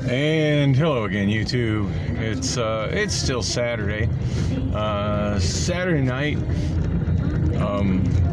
And hello again, YouTube. It's still Saturday. Saturday night,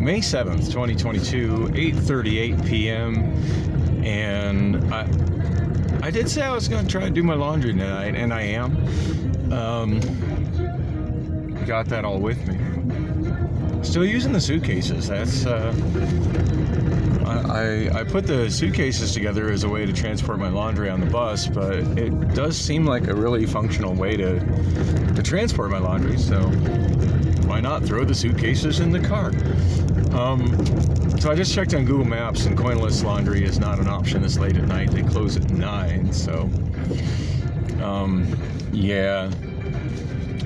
May 7th, 2022, 8:38 p.m. And I did say I was going to try to do my laundry tonight, and I am. Got that all with me. Still using the suitcases. That's I put the suitcases together as a way to transport my laundry on the bus, but it does seem like a really functional way to transport my laundry, so why not throw the suitcases in the car? So I just checked on Google Maps, and coinless laundry is not an option this late at night. They close at 9, so yeah.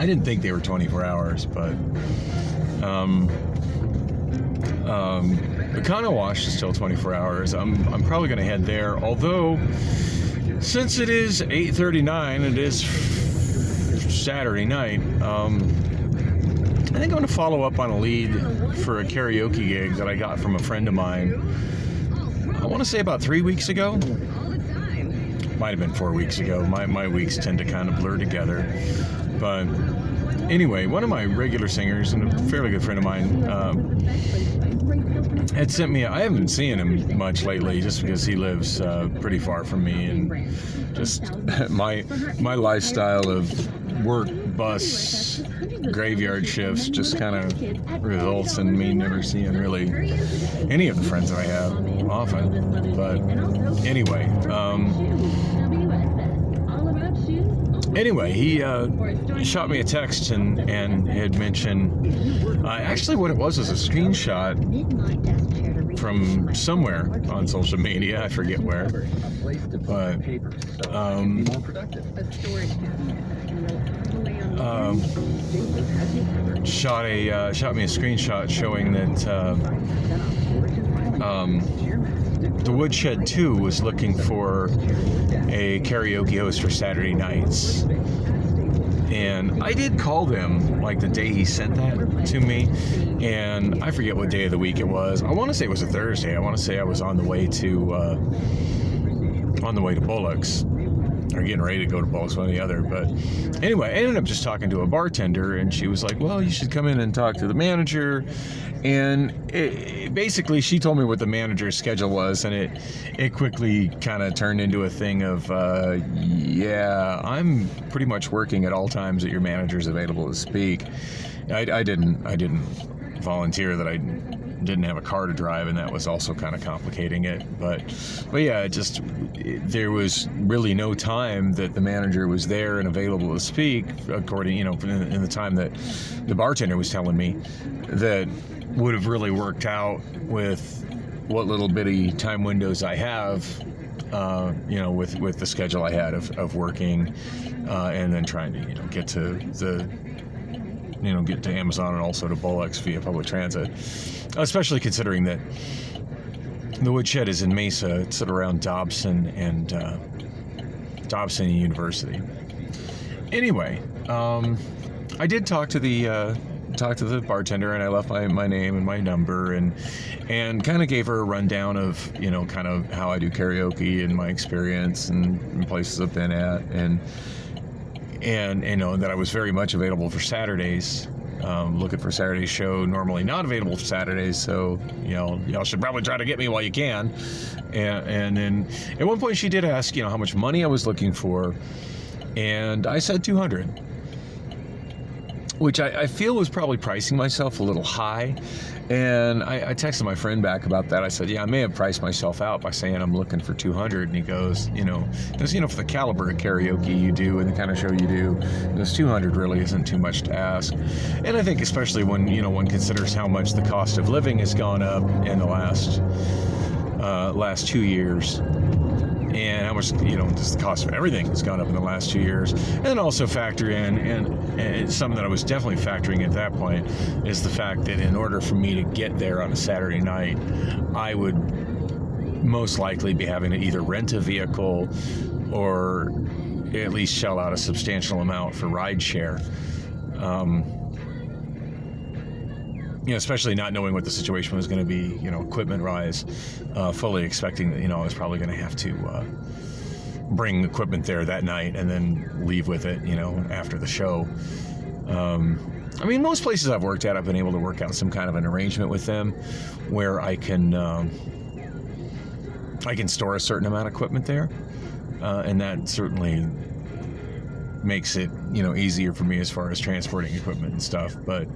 I didn't think they were 24 hours, but the Econo Wash is still 24 hours. I'm probably going to head there, although since it is 8:39, it is Saturday night, I think I'm going to follow up on a lead for a karaoke gig that I got from a friend of mine. I want to say about 3 weeks ago. Might have been 4 weeks ago. My weeks tend to kind of blur together. But anyway, one of my regular singers and a fairly good friend of mine had sent me, I haven't seen him much lately just because he lives pretty far from me, and just my lifestyle of work, bus, graveyard shifts just kind of results in me never seeing really any of the friends that I have often. But anyway, he shot me a text and had mentioned, actually what it was a screenshot from somewhere on social media, I forget where, but shot me a screenshot showing that the Woodshed 2 was looking for a karaoke host for Saturday nights. And I did call them like the day he sent that to me, and I forget what day of the week it was. I want to say it was a Thursday. I want to say I was on the way to Bullock's, or getting ready to go to Bullock's, one or the other. But anyway, I ended up just talking to a bartender, and she was like, well, you should come in and talk to the manager. And basically, she told me what the manager's schedule was, and it quickly kind of turned into a thing of, yeah, I'm pretty much working at all times that your manager's available to speak. I didn't volunteer that I didn't have a car to drive, and that was also kind of complicating it. But yeah, there was really no time that the manager was there and available to speak, according, in the time that the bartender was telling me, that would have really worked out with what little bitty time windows I have, with the schedule I had of working, and then trying to, get to Amazon and also to Bullock's via public transit, especially considering that the Woodshed is in Mesa. It's at around Dobson and University. Anyway, I did talk to the bartender, and I left my name and my number, and kind of gave her a rundown of kind of how I do karaoke and my experience and places I've been at, and that I was very much available for Saturdays. Looking for Saturday's show, normally not available for Saturdays, so y'all should probably try to get me while you can. And then at one point she did ask how much money I was looking for, and I said $200, which I feel was probably pricing myself a little high. And I texted my friend back about that. I said, yeah, I may have priced myself out by saying I'm looking for $200. And he goes, for the caliber of karaoke you do and the kind of show you do, this $200 really isn't too much to ask. And I think especially when, one considers how much the cost of living has gone up in the last 2 years. And how much, just the cost of everything has gone up in the last 2 years. And then also factor in, and something that I was definitely factoring at that point, is the fact that in order for me to get there on a Saturday night, I would most likely be having to either rent a vehicle or at least shell out a substantial amount for rideshare. especially not knowing what the situation was going to be, equipment-wise, fully expecting that, I was probably going to have to bring equipment there that night and then leave with it, after the show. Most places I've worked at, I've been able to work out some kind of an arrangement with them where I can store a certain amount of equipment there, and that certainly makes it, easier for me as far as transporting equipment and stuff. But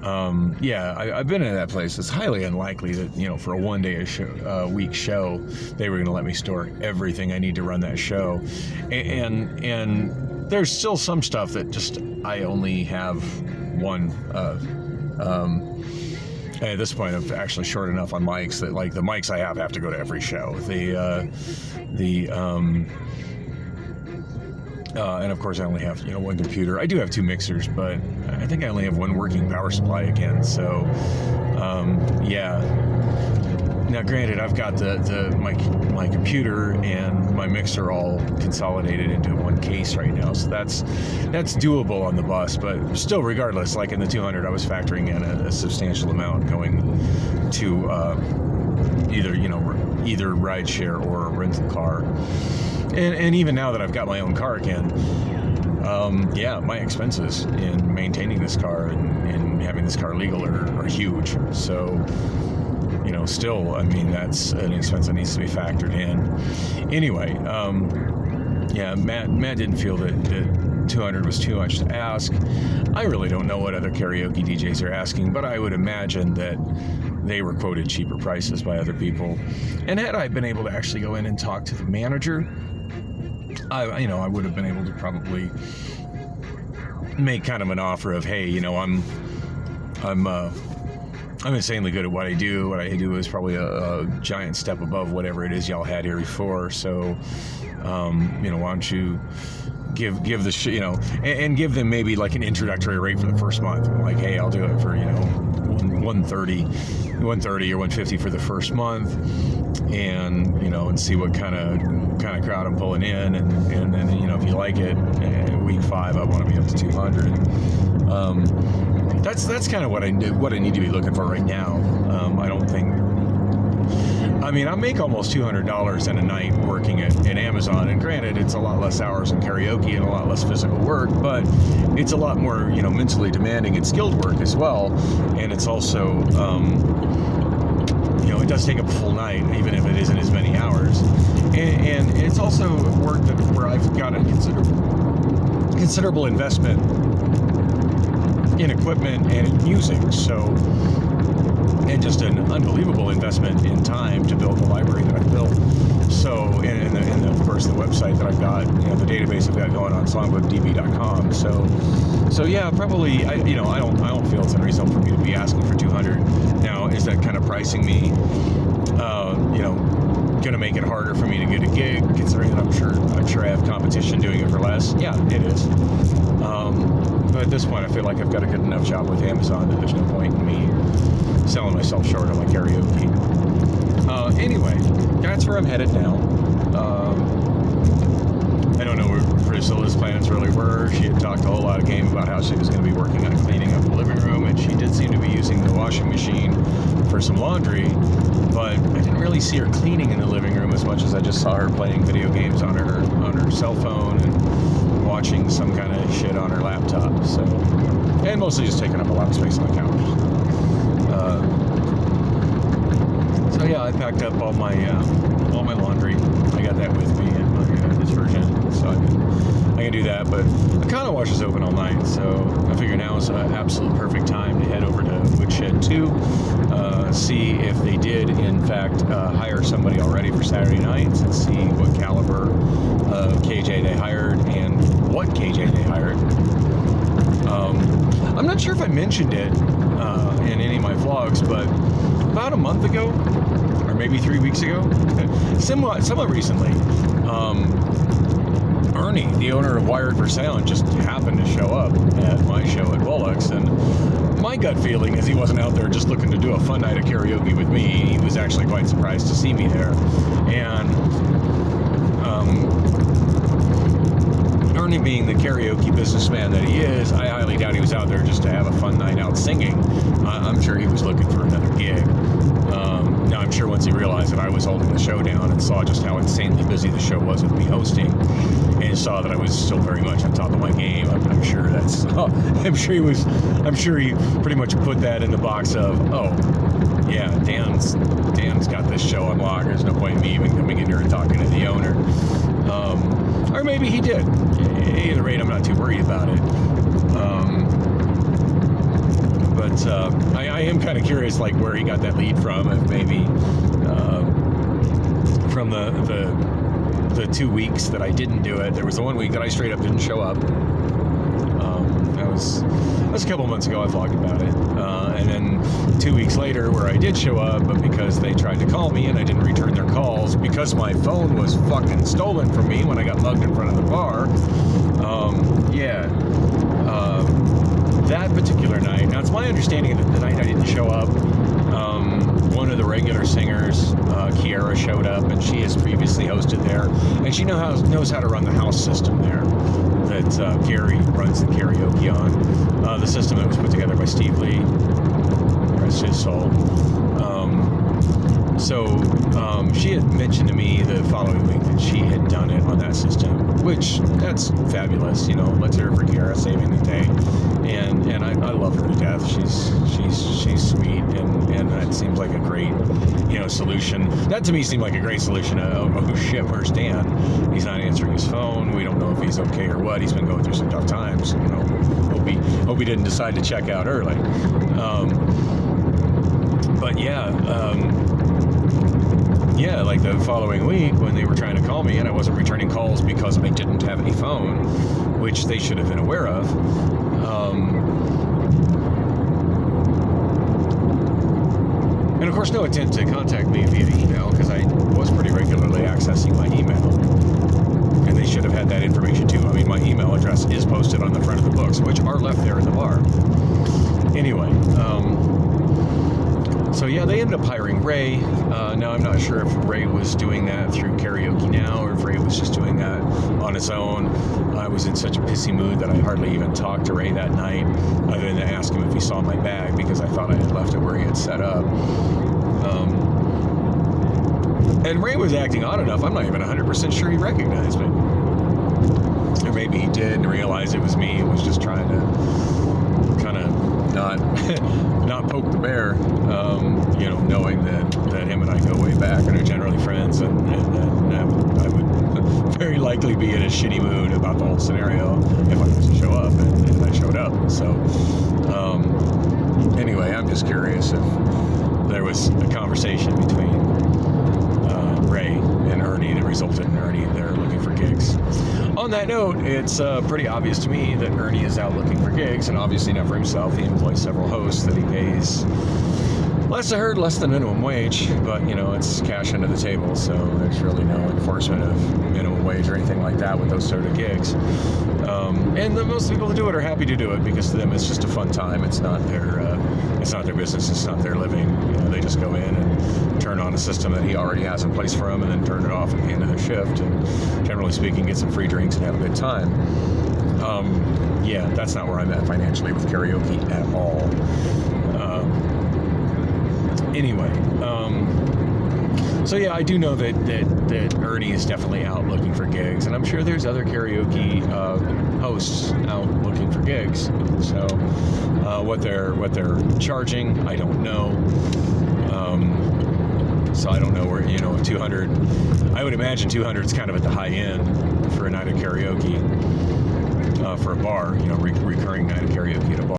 I've been in that place. It's highly unlikely that, for a one-day week show, they were going to let me store everything I need to run that show. And there's still some stuff that just I only have one. At this point, I'm actually short enough on mics that, like, the mics I have to go to every show. And of course I only have, one computer. I do have 2 mixers, but I think I only have 1 working power supply again. So, Now, granted, I've got my computer and my mixer all consolidated into one case right now, so that's doable on the bus. But still, regardless, like in the 200, I was factoring in a substantial amount going to either rideshare or a rental car. And even now that I've got my own car again, my expenses in maintaining this car and having this car legal are huge. So, still, that's an expense that needs to be factored in. Anyway, Matt didn't feel that 200 was too much to ask. I really don't know what other karaoke DJs are asking, but I would imagine that they were quoted cheaper prices by other people. And had I been able to actually go in and talk to the manager, I would have been able to probably make kind of an offer of, hey, I'm insanely good at what I do. What I do is probably a giant step above whatever it is y'all had here before. So, why don't you give the and give them maybe like an introductory rate for the first month. Like, hey, I'll do it for $130 or $150 for the first month, and and see what kind of crowd I'm pulling in, and then if you like it, week 5 I want to be up to 200. That's kind of what I need to be looking for right now. I don't think. I make almost $200 in a night working at Amazon, and granted, it's a lot less hours in karaoke and a lot less physical work, but it's a lot more, mentally demanding and skilled work as well. And it's also, it does take up a full night, even if it isn't as many hours. And it's also work where I've got a considerable investment in equipment and in music, and just an unbelievable investment in time to build the library that I've built. So, and of course the website that I've got, the database I've got going on songbookdb.com. So yeah, probably I don't feel it's unreasonable for me to be asking for 200. Now, is that kind of pricing me, going to make it harder for me to get a gig, considering that I'm sure I have competition doing it for less? Yeah, it is. But at this point, I feel like I've got a good enough job with Amazon that there's no point in me selling myself short on my karaoke. Anyway, that's where I'm headed now. I don't know where Priscilla's plans really were. She had talked a whole lot of game about how she was going to be working on cleaning up the living room, and she did seem to be using the washing machine for some laundry, but I didn't really see her cleaning in the living room as much as I just saw her playing video games on her cell phone and watching some kind of shit on her laptop. So, and mostly just taking up a lot of space on the couch. So yeah, I packed up all my laundry. I got that with me in my dispersion, so I can do that. But the condo wash is open all night, so I figure now is an absolute perfect time to head over to Woodshed 2, see if they did in fact hire somebody already for Saturday nights, and see what caliber of KJ they hired and what KJ they hired. I'm not sure if I mentioned it in any of my vlogs, but about a month ago, or maybe 3 weeks ago, somewhat recently, Ernie, the owner of Wired for Sound, just happened to show up at my show at Wolex, and my gut feeling is he wasn't out there just looking to do a fun night of karaoke with me. He was actually quite surprised to see me there. And Ernie, being the karaoke businessman that he is, I highly doubt he was out there just to have a fun night out singing. I'm sure he was looking for another gig. Now, I'm sure once he realized that I was holding the show down and saw just how insanely busy the show was with me hosting, and saw that I was still very much on top of my game, I'm sure that's. I'm sure he pretty much put that in the box of, oh, yeah, Dan's got this show on lock. There's no point in me even coming in here and talking to the owner. Or maybe he did. Either rate, I'm not too worried about it. But I am kind of curious, like, where he got that lead from. If maybe from the 2 weeks that I didn't do it. There was the 1 week that I straight up didn't show up. That was a couple months ago. I vlogged about it. And then 2 weeks later, where I did show up, but because they tried to call me and I didn't return their calls because my phone was fucking stolen from me when I got mugged in front of the bar. That particular night. Now, it's my understanding that the night I didn't show up, one of the regular singers, Kiara, showed up, and she has previously hosted there, and she knows how to run the house system there that Gary runs the karaoke on. The system that was put together by Steve Lee, rest his soul. She had mentioned to me the following week that she had done it on that system, which, that's fabulous. Let's hear it for Kiara saving the day. And I love her to death. She's sweet, and that seems like a great, solution. That to me seemed like a great solution. Oh shit, where's Dan? He's not answering his phone. We don't know if he's okay or what. He's been going through some tough times. Hope he didn't decide to check out early. But yeah, like the following week when they were trying to call me and I wasn't returning calls because I didn't have a phone, which they should have been aware of. And of course, no attempt to contact me via email because I was pretty regularly accessing my email. And they should have had that information too. I mean, my email address is posted on the front of the books, which are left there in the bar. Anyway, so yeah, they ended up hiring Ray. Now, I'm not sure if Ray was doing that through Karaoke Now or if Ray was just doing that on his own. I was in such a pissy mood that I hardly even talked to Ray that night, other than to ask him if he saw my bag because I thought I had left it where he had set up. And Ray was acting odd enough, I'm not even 100% sure he recognized me. Or maybe he did and realized it was me and was just trying to kind of not poke the bear, knowing that him and I go way back and are generally friends, and I would very likely be in a shitty mood about the whole scenario if I was to show up, and I showed up. So anyway, I'm just curious if there was a conversation between Ray and Ernie that resulted in Ernie there looking for gigs. On that note, it's pretty obvious to me that Ernie is out looking for gigs, and obviously not for himself. He employs several hosts that he pays, less than minimum wage, but it's cash under the table, so there's really no enforcement of minimum wage or anything like that with those sort of gigs. And the most people who do it are happy to do it because to them it's just a fun time. It's not their business. It's not their living. They just go in and turn on a system that he already has in place for them, and then turn it off at the end of their shift. And generally speaking, get some free drinks and have a good time. That's not where I'm at financially with karaoke at all. Anyway, so yeah, I do know that Ernie is definitely out looking for gigs, and I'm sure there's other karaoke hosts out looking for gigs. So what they're charging, I don't know. So I don't know where 200. I would imagine 200 is kind of at the high end for a night of karaoke for a bar. Recurring night of karaoke at a bar.